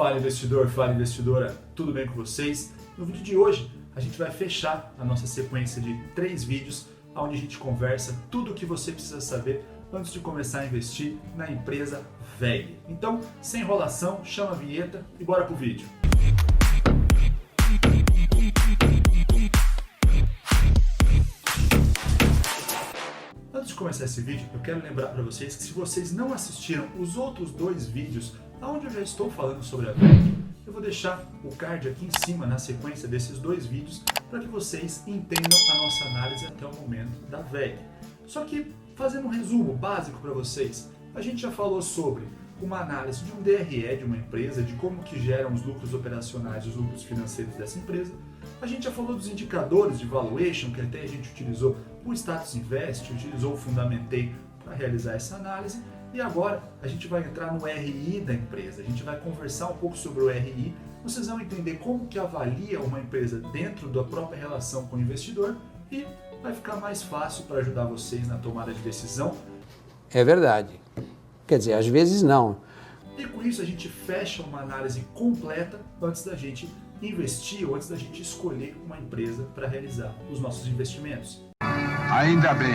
Fala investidor, fala investidora, tudo bem com vocês? No vídeo de hoje a gente vai fechar a nossa sequência de 3 vídeos onde a gente conversa tudo o que você precisa saber antes de começar a investir na empresa VEG. Então, sem enrolação, chama a vinheta e bora pro vídeo. Antes de começar esse vídeo, eu quero lembrar para vocês que se vocês não assistiram os outros 2 vídeos onde eu já estou falando sobre a VEG, eu vou deixar o card aqui em cima na sequência desses 2 vídeos para que vocês entendam a nossa análise até o momento da VEG. Só que, fazendo um resumo básico para vocês, a gente já falou sobre uma análise de um DRE de uma empresa, de como que geram os lucros operacionais e os lucros financeiros dessa empresa. A gente já falou dos indicadores de valuation, que até a gente utilizou o Status Invest, utilizou o Fundamentei para realizar essa análise. E agora a gente vai entrar no RI da empresa, a gente vai conversar um pouco sobre o RI, vocês vão entender como que avalia uma empresa dentro da própria relação com o investidor e vai ficar mais fácil para ajudar vocês na tomada de decisão. É verdade. Quer dizer, às vezes não. E com isso a gente fecha uma análise completa antes da gente investir ou antes da gente escolher uma empresa para realizar os nossos investimentos. Ainda bem.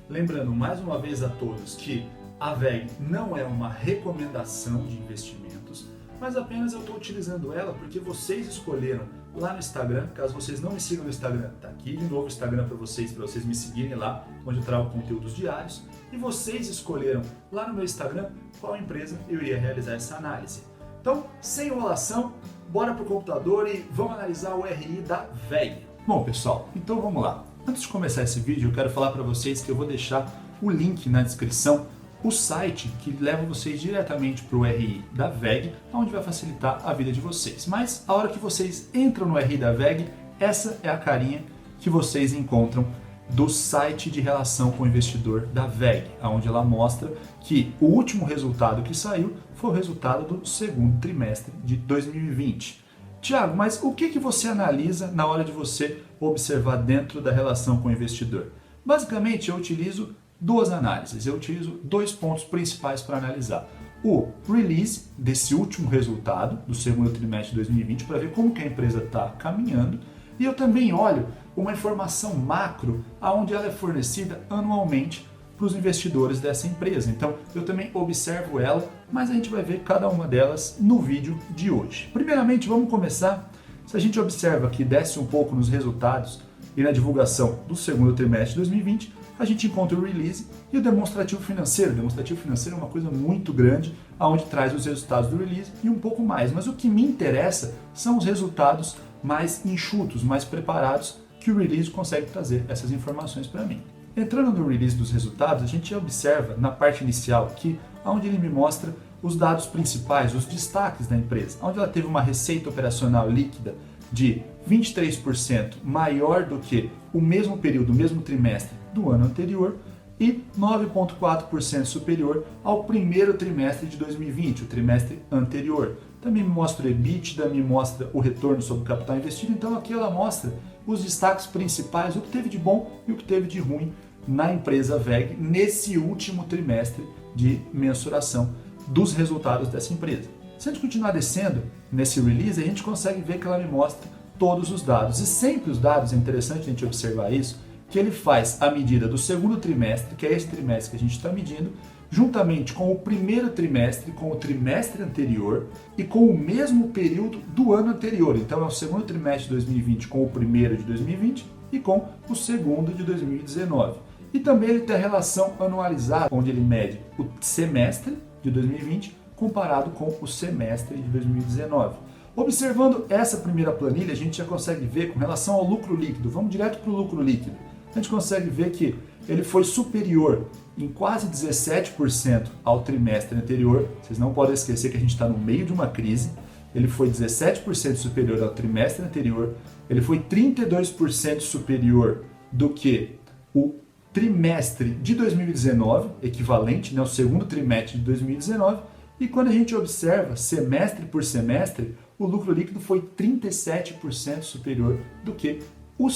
Lembrando mais uma vez a todos que a VEG não é uma recomendação de investimentos, mas apenas eu estou utilizando ela porque vocês escolheram lá no Instagram. Caso vocês não me sigam no Instagram, tá aqui de novo o Instagram para vocês me seguirem lá, onde eu trago conteúdos diários. E vocês escolheram lá no meu Instagram qual empresa eu iria realizar essa análise. Então, sem enrolação, bora pro computador e vamos analisar o RI da VEG. Bom, pessoal, então vamos lá. Antes de começar esse vídeo, eu quero falar para vocês que eu vou deixar o link na descrição, o site que leva vocês diretamente para o RI da VEG, onde vai facilitar a vida de vocês. Mas a hora que vocês entram no RI da VEG, essa é a carinha que vocês encontram do site de relação com o investidor da VEG, onde ela mostra que o último resultado que saiu foi o resultado do segundo trimestre de 2020. Tiago, mas o que você analisa na hora de você observar dentro da relação com o investidor? Basicamente, eu utilizo 2 análises, eu utilizo 2 pontos principais para analisar. O release desse último resultado do segundo trimestre de 2020 para ver como que a empresa está caminhando, e eu também olho uma informação macro onde ela é fornecida anualmente para os investidores dessa empresa. Então eu também observo ela, mas a gente vai ver cada uma delas no vídeo de hoje. Primeiramente, vamos começar. Se a gente observa aqui, desce um pouco nos resultados e na divulgação do segundo trimestre de 2020, a gente encontra o release e o demonstrativo financeiro. O demonstrativo financeiro é uma coisa muito grande, onde traz os resultados do release e um pouco mais. Mas o que me interessa são os resultados mais enxutos, mais preparados, que o release consegue trazer essas informações para mim. Entrando no release dos resultados, a gente observa na parte inicial aqui, onde ele me mostra os dados principais, os destaques da empresa, onde ela teve uma receita operacional líquida de 23% maior do que o mesmo período, o mesmo trimestre do ano anterior e 9,4% superior ao primeiro trimestre de 2020, o trimestre anterior. Também me mostra o EBITDA, me mostra o retorno sobre o capital investido, então aqui ela mostra os destaques principais, o que teve de bom e o que teve de ruim na empresa VEG nesse último trimestre de mensuração dos resultados dessa empresa. Se a gente continuar descendo nesse release, a gente consegue ver que ela me mostra todos os dados. E sempre os dados, é interessante a gente observar isso, que ele faz a medida do segundo trimestre, que é esse trimestre que a gente está medindo, juntamente com o primeiro trimestre, com o trimestre anterior e com o mesmo período do ano anterior. Então é o segundo trimestre de 2020 com o primeiro de 2020 e com o segundo de 2019. E também ele tem a relação anualizada, onde ele mede o semestre de 2020 comparado com o semestre de 2019. Observando essa primeira planilha, a gente já consegue ver com relação ao lucro líquido. Vamos direto para o lucro líquido. A gente consegue ver que ele foi superior em quase 17% ao trimestre anterior. Vocês não podem esquecer que a gente está no meio de uma crise. Ele foi 17% superior ao trimestre anterior. Ele foi 32% superior do que o trimestre de 2019, equivalente, o segundo trimestre de 2019. E quando a gente observa semestre por semestre, o lucro líquido foi 37% superior do que o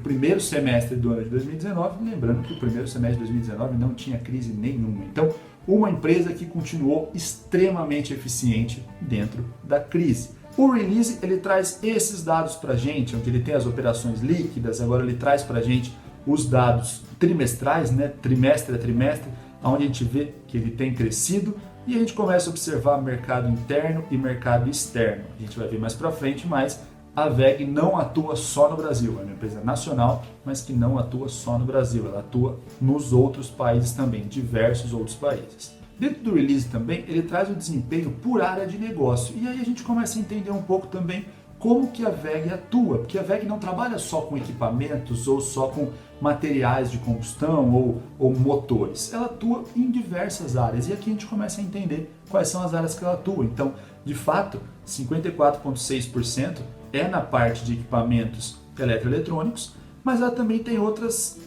primeiro semestre do ano de 2019, lembrando que o primeiro semestre de 2019 não tinha crise nenhuma. Então, uma empresa que continuou extremamente eficiente dentro da crise. O release ele traz esses dados para a gente, onde ele tem as operações líquidas, agora ele traz para a gente os dados trimestrais, né, trimestre a trimestre, onde a gente vê que ele tem crescido e a gente começa a observar mercado interno e mercado externo. A gente vai ver mais para frente, mas a WEG não atua só no Brasil, é uma empresa nacional, mas que não atua só no Brasil, ela atua nos outros países também, diversos outros países. Dentro do release também, ele traz o desempenho por área de negócio, e aí a gente começa a entender um pouco também como que a WEG atua, porque a WEG não trabalha só com equipamentos ou só com materiais de combustão ou motores, ela atua em diversas áreas, e aqui a gente começa a entender quais são as áreas que ela atua. Então, de fato, 54,6% é na parte de equipamentos eletroeletrônicos, mas ela também tem outras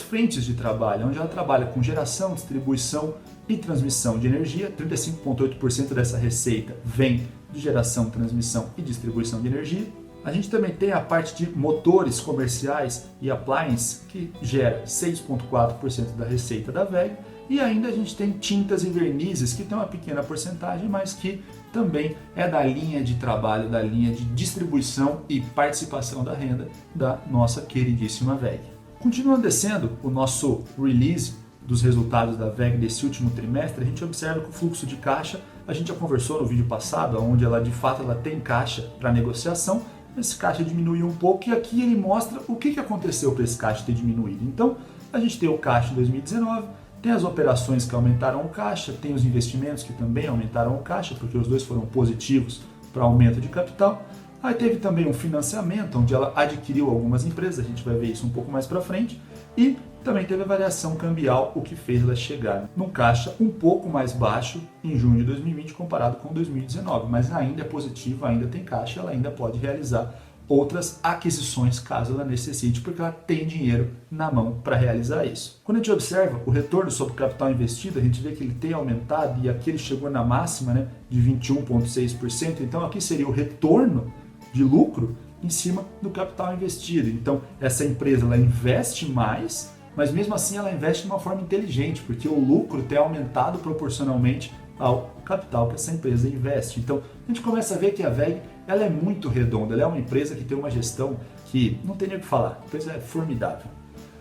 frentes de trabalho, onde ela trabalha com geração, distribuição e transmissão de energia. 35,8% dessa receita vem de geração, transmissão e distribuição de energia. A gente também tem a parte de motores comerciais e appliances, que gera 6,4% da receita da WEG. E ainda a gente tem tintas e vernizes, que tem uma pequena porcentagem, mas que também é da linha de trabalho, da linha de distribuição e participação da renda da nossa queridíssima WEG. Continuando descendo o nosso release dos resultados da WEG desse último trimestre, a gente observa que o fluxo de caixa, a gente já conversou no vídeo passado, onde ela de fato ela tem caixa para negociação, esse caixa diminuiu um pouco e aqui ele mostra o que aconteceu para esse caixa ter diminuído. Então, a gente tem o caixa em 2019, tem as operações que aumentaram o caixa, tem os investimentos que também aumentaram o caixa, porque os dois foram positivos para aumento de capital. Aí teve também um financiamento, onde ela adquiriu algumas empresas, a gente vai ver isso um pouco mais para frente. E também teve a variação cambial, o que fez ela chegar num caixa um pouco mais baixo em junho de 2020 comparado com 2019. Mas ainda é positivo, ainda tem caixa, ela ainda pode realizar outras aquisições caso ela necessite, porque ela tem dinheiro na mão para realizar isso. Quando a gente observa o retorno sobre o capital investido, a gente vê que ele tem aumentado e aqui ele chegou na máxima, né, de 21,6%. Então aqui seria o retorno de lucro em cima do capital investido. Então essa empresa ela investe mais, mas mesmo assim ela investe de uma forma inteligente, porque o lucro tem aumentado proporcionalmente ao capital que essa empresa investe. Então a gente começa a ver que a WEG ela é muito redonda, ela é uma empresa que tem uma gestão que não tem nem o que falar, a empresa é formidável.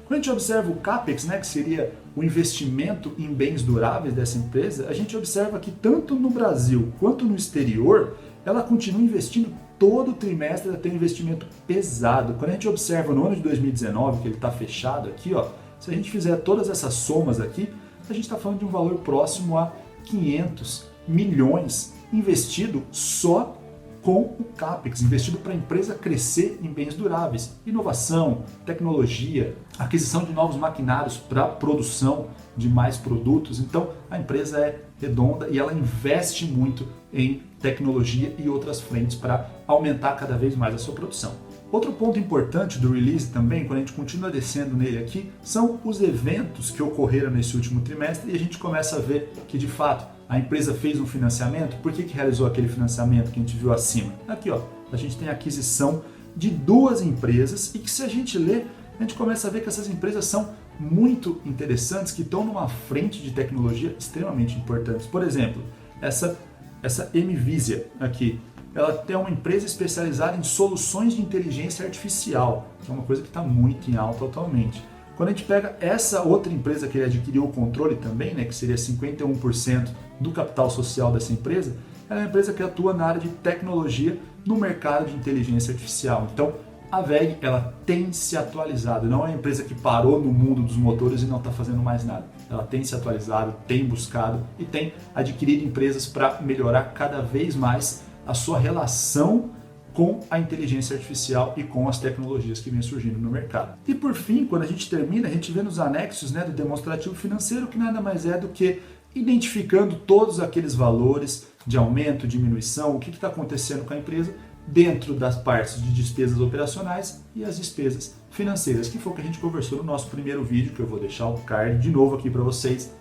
Quando a gente observa o CAPEX, né, que seria o investimento em bens duráveis dessa empresa, a gente observa que tanto no Brasil quanto no exterior, ela continua investindo todo trimestre, ela tem um investimento pesado. Quando a gente observa no ano de 2019, que ele está fechado aqui, ó, se a gente fizer todas essas somas aqui, a gente está falando de um valor próximo a 500 milhões investido só com o CAPEX, investido para a empresa crescer em bens duráveis, inovação, tecnologia, aquisição de novos maquinários para a produção de mais produtos. Então a empresa é redonda e ela investe muito em tecnologia e outras frentes para aumentar cada vez mais a sua produção. Outro ponto importante do release também, quando a gente continua descendo nele aqui, são os eventos que ocorreram nesse último trimestre e a gente começa a ver que de fato a empresa fez um financiamento. Por que realizou aquele financiamento que a gente viu acima? Aqui ó, a gente tem a aquisição de duas empresas e que se a gente ler, a gente começa a ver que essas empresas são muito interessantes, que estão numa frente de tecnologia extremamente importantes. Por exemplo, essa MVisia aqui, ela tem uma empresa especializada em soluções de inteligência artificial, que é uma coisa que está muito em alta atualmente. Quando a gente pega essa outra empresa que ele adquiriu o controle também, né, que seria 51% do capital social dessa empresa, ela é uma empresa que atua na área de tecnologia no mercado de inteligência artificial. Então, a WEG ela tem se atualizado, não é uma empresa que parou no mundo dos motores e não está fazendo mais nada. Ela tem se atualizado, tem buscado e tem adquirido empresas para melhorar cada vez mais a sua relação com a inteligência artificial e com as tecnologias que vêm surgindo no mercado. E por fim, quando a gente termina, a gente vê nos anexos, né, do demonstrativo financeiro que nada mais é do que identificando todos aqueles valores de aumento, diminuição, o que está acontecendo com a empresa dentro das partes de despesas operacionais e as despesas financeiras, que foi o que a gente conversou no nosso primeiro vídeo, que eu vou deixar o card de novo aqui para vocês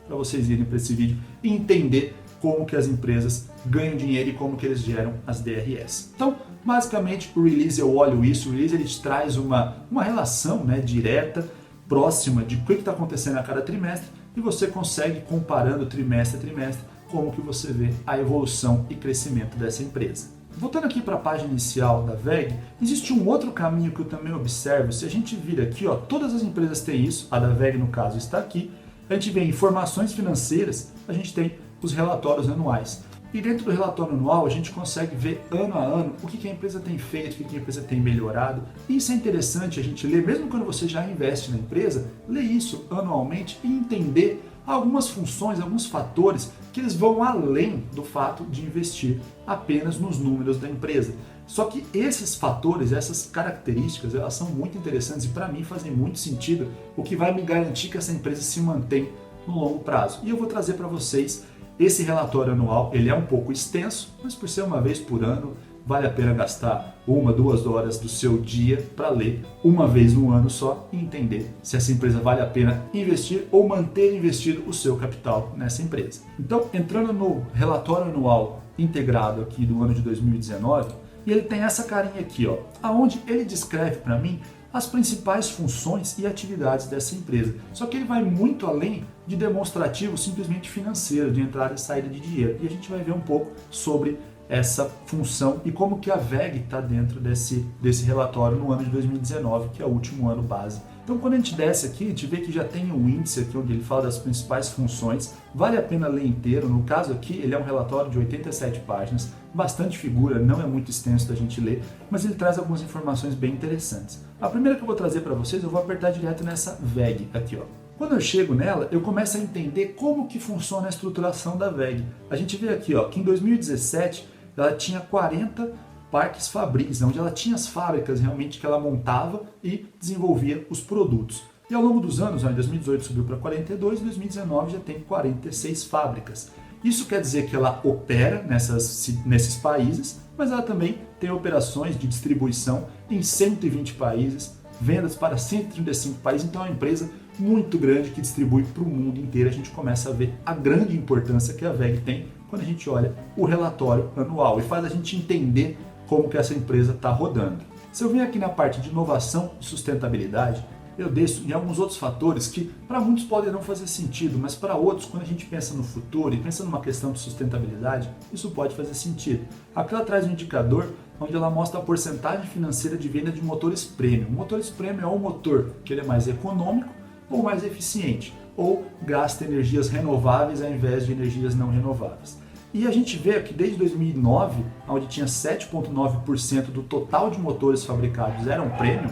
irem para esse vídeo e entender como que as empresas ganham dinheiro e como que eles geram as DRS. Então, basicamente, o release eu olho isso, o release ele te traz uma relação, né, direta, próxima de o que está acontecendo a cada trimestre e você consegue, comparando trimestre a trimestre, como que você vê a evolução e crescimento dessa empresa. Voltando aqui para a página inicial da WEG, existe um outro caminho que eu também observo. Se a gente vir aqui, ó, todas as empresas têm isso, a da WEG no caso está aqui, a gente vê informações financeiras, a gente tem os relatórios anuais. E dentro do relatório anual a gente consegue ver ano a ano o que a empresa tem feito, o que a empresa tem melhorado. E isso é interessante a gente ler, mesmo quando você já investe na empresa, ler isso anualmente e entender algumas funções, alguns fatores que eles vão além do fato de investir apenas nos números da empresa. Só que esses fatores, essas características, elas são muito interessantes e para mim fazem muito sentido, o que vai me garantir que essa empresa se mantém no longo prazo. E eu vou trazer para vocês esse relatório anual. Ele é um pouco extenso, mas por ser uma vez por ano, vale a pena gastar 1, 2 horas do seu dia para ler uma vez no ano só e entender se essa empresa vale a pena investir ou manter investido o seu capital nessa empresa. Então, entrando no relatório anual integrado aqui do ano de 2019, e ele tem essa carinha aqui, ó, aonde ele descreve para mim as principais funções e atividades dessa empresa. Só que ele vai muito além de demonstrativo simplesmente financeiro, de entrada e saída de dinheiro. E a gente vai ver um pouco sobre essa função e como que a WEG está dentro desse relatório no ano de 2019, que é o último ano base. Então, quando a gente desce aqui, a gente vê que já tem um índice aqui onde ele fala das principais funções. Vale a pena ler inteiro. No caso aqui, ele é um relatório de 87 páginas, bastante figura, não é muito extenso da gente ler, mas ele traz algumas informações bem interessantes. A primeira que eu vou trazer para vocês, eu vou apertar direto nessa WEG aqui, ó. Quando eu chego nela, eu começo a entender como que funciona a estruturação da WEG. A gente vê aqui, ó, que em 2017 ela tinha 40 parques fabris, onde ela tinha as fábricas realmente que ela montava e desenvolvia os produtos. E ao longo dos anos, em 2018 subiu para 42, em 2019 já tem 46 fábricas. Isso quer dizer que ela opera nesses países, mas ela também tem operações de distribuição em 120 países, vendas para 135 países, então é uma empresa muito grande que distribui para o mundo inteiro. A gente começa a ver a grande importância que a WEG tem quando a gente olha o relatório anual e faz a gente entender como que essa empresa está rodando. Se eu vim aqui na parte de inovação e sustentabilidade, eu desço em alguns outros fatores que para muitos podem não fazer sentido, mas para outros, quando a gente pensa no futuro e pensa numa questão de sustentabilidade, isso pode fazer sentido. Aqui ela traz um indicador onde ela mostra a porcentagem financeira de venda de motores premium. Motores premium é um motor que ele é mais econômico ou mais eficiente, ou gasta energias renováveis ao invés de energias não renováveis. E a gente vê que desde 2009, onde tinha 7,9% do total de motores fabricados eram premium,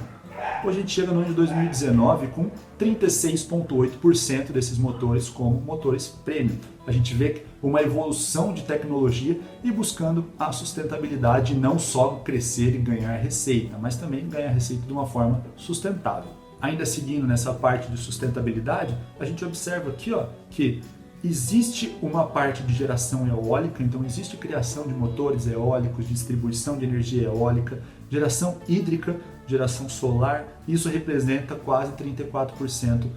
hoje a gente chega no ano de 2019 com 36,8% desses motores como motores premium. A gente vê uma evolução de tecnologia e buscando a sustentabilidade, não só crescer e ganhar receita, mas também ganhar receita de uma forma sustentável. Ainda seguindo nessa parte de sustentabilidade, a gente observa aqui, ó, que existe uma parte de geração eólica, então existe criação de motores eólicos, distribuição de energia eólica, geração hídrica, geração solar. Isso representa quase 34%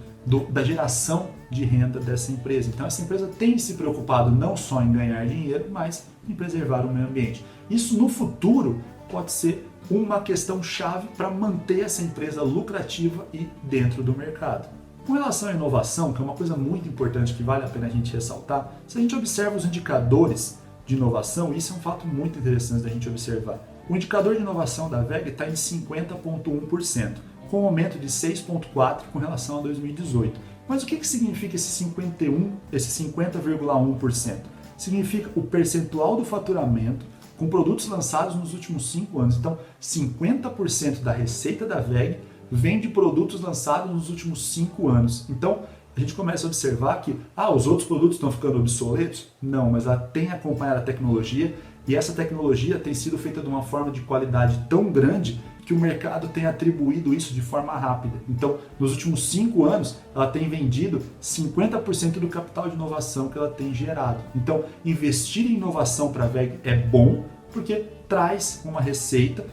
da geração de renda dessa empresa. Então essa empresa tem se preocupado não só em ganhar dinheiro, mas em preservar o meio ambiente. Isso no futuro pode ser uma questão chave para manter essa empresa lucrativa e dentro do mercado. Com relação à inovação, que é uma coisa muito importante que vale a pena a gente ressaltar, se a gente observa os indicadores de inovação, isso é um fato muito interessante da gente observar. O indicador de inovação da WEG está em 50,1%, com um aumento de 6,4% com relação a 2018. Mas o que significa esse 50,1%? Significa o percentual do faturamento com produtos lançados nos últimos 5 anos. Então, 50% da receita da WEG vem de produtos lançados nos últimos 5 anos. Então, a gente começa a observar que os outros produtos estão ficando obsoletos? Não, mas ela tem acompanhado a tecnologia e essa tecnologia tem sido feita de uma forma de qualidade tão grande que o mercado tem atribuído isso de forma rápida. Então, nos últimos 5 anos, ela tem vendido 50% do capital de inovação que ela tem gerado. Então, investir em inovação para a WEG é bom porque traz uma receita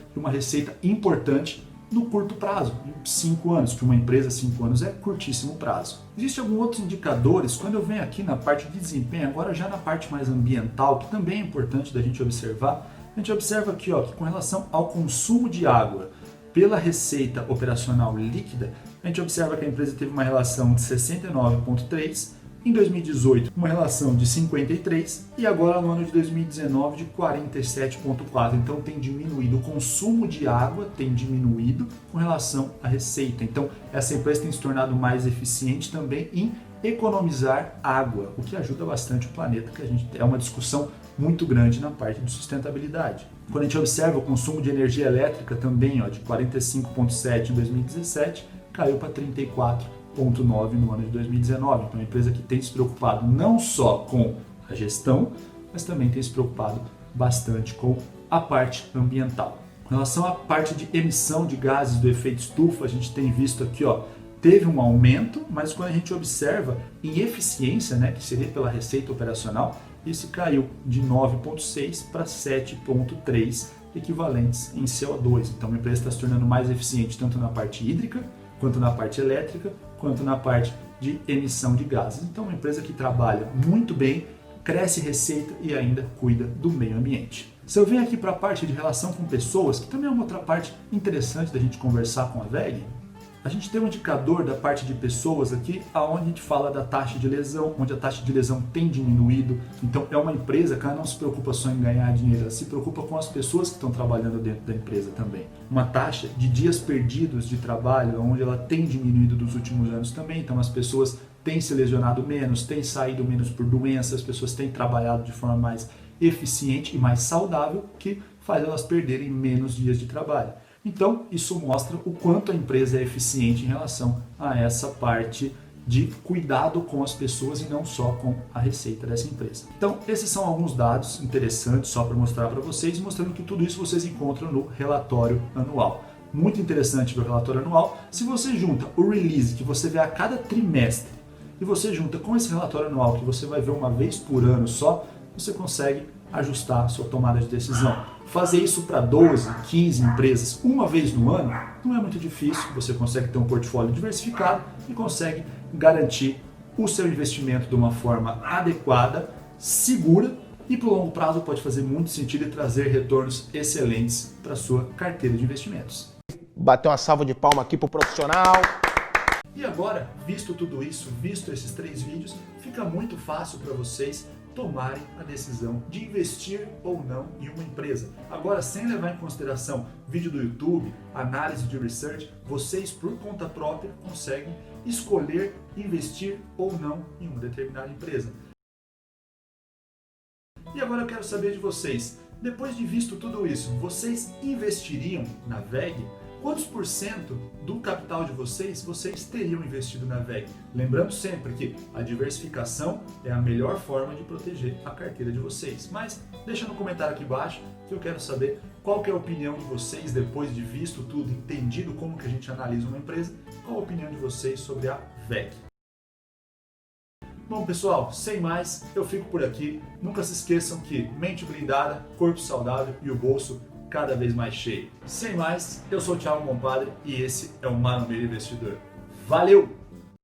importante no curto prazo, em 5 anos, que uma empresa 5 anos é curtíssimo prazo. Existem alguns outros indicadores, quando eu venho aqui na parte de desempenho, agora já na parte mais ambiental, que também é importante da gente observar, a gente observa aqui, ó, que com relação ao consumo de água pela receita operacional líquida, a gente observa que a empresa teve uma relação de 69,3 em 2018 uma relação de 53 e agora no ano de 2019 de 47,4. Então tem diminuído, o consumo de água tem diminuído com relação à receita. Então essa empresa tem se tornado mais eficiente também em economizar água, o que ajuda bastante o planeta, que a gente é uma discussão muito grande na parte de sustentabilidade. Quando a gente observa o consumo de energia elétrica também, de 45,7 em 2017, caiu para 34,9 no ano de 2019. Então é uma empresa que tem se preocupado não só com a gestão, mas também tem se preocupado bastante com a parte ambiental. Com relação à parte de emissão de gases do efeito estufa, a gente tem visto aqui, teve um aumento, mas quando a gente observa em eficiência, que seria pela receita operacional, isso caiu de 9,6 para 7,3 equivalentes em CO2. Então a empresa está se tornando mais eficiente tanto na parte hídrica, quanto na parte elétrica, quanto na parte de emissão de gases. Então é uma empresa que trabalha muito bem, cresce receita e ainda cuida do meio ambiente. Se eu venho aqui para a parte de relação com pessoas, que também é uma outra parte interessante da gente conversar com a WEG, a gente tem um indicador da parte de pessoas aqui, onde a gente fala da taxa de lesão, onde a taxa de lesão tem diminuído. Então é uma empresa que ela não se preocupa só em ganhar dinheiro, ela se preocupa com as pessoas que estão trabalhando dentro da empresa também. Uma taxa de dias perdidos de trabalho, onde ela tem diminuído dos últimos anos também. Então as pessoas têm se lesionado menos, têm saído menos por doenças, as pessoas têm trabalhado de forma mais eficiente e mais saudável, que faz elas perderem menos dias de trabalho. Então, isso mostra o quanto a empresa é eficiente em relação a essa parte de cuidado com as pessoas e não só com a receita dessa empresa. Então, esses são alguns dados interessantes só para mostrar para vocês, mostrando que tudo isso vocês encontram no relatório anual. Muito interessante ver o relatório anual. Se você junta o release que você vê a cada trimestre e você junta com esse relatório anual que você vai ver uma vez por ano só, você consegue ajustar a sua tomada de decisão. Fazer isso para 12, 15 empresas uma vez no ano não é muito difícil, você consegue ter um portfólio diversificado e consegue garantir o seu investimento de uma forma adequada, segura e para o longo prazo pode fazer muito sentido e trazer retornos excelentes para a sua carteira de investimentos. Bater uma salva de palma aqui pro profissional. E agora, visto tudo isso, visto esses 3 vídeos, fica muito fácil para vocês tomarem a decisão de investir ou não em uma empresa. Agora, sem levar em consideração vídeo do YouTube, análise de research, vocês por conta própria conseguem escolher investir ou não em uma determinada empresa. E agora eu quero saber de vocês, depois de visto tudo isso, vocês investiriam na WEG? Quantos por cento do capital de vocês teriam investido na WEG? Lembrando sempre que a diversificação é a melhor forma de proteger a carteira de vocês. Mas deixa no comentário aqui embaixo que eu quero saber qual que é a opinião de vocês depois de visto tudo, entendido como que a gente analisa uma empresa, qual a opinião de vocês sobre a WEG. Bom pessoal, sem mais, eu fico por aqui. Nunca se esqueçam que mente blindada, corpo saudável e o bolso cada vez mais cheio. Sem mais, eu sou o Thiago Mompadre e esse é o Mano Meio Investidor. Valeu!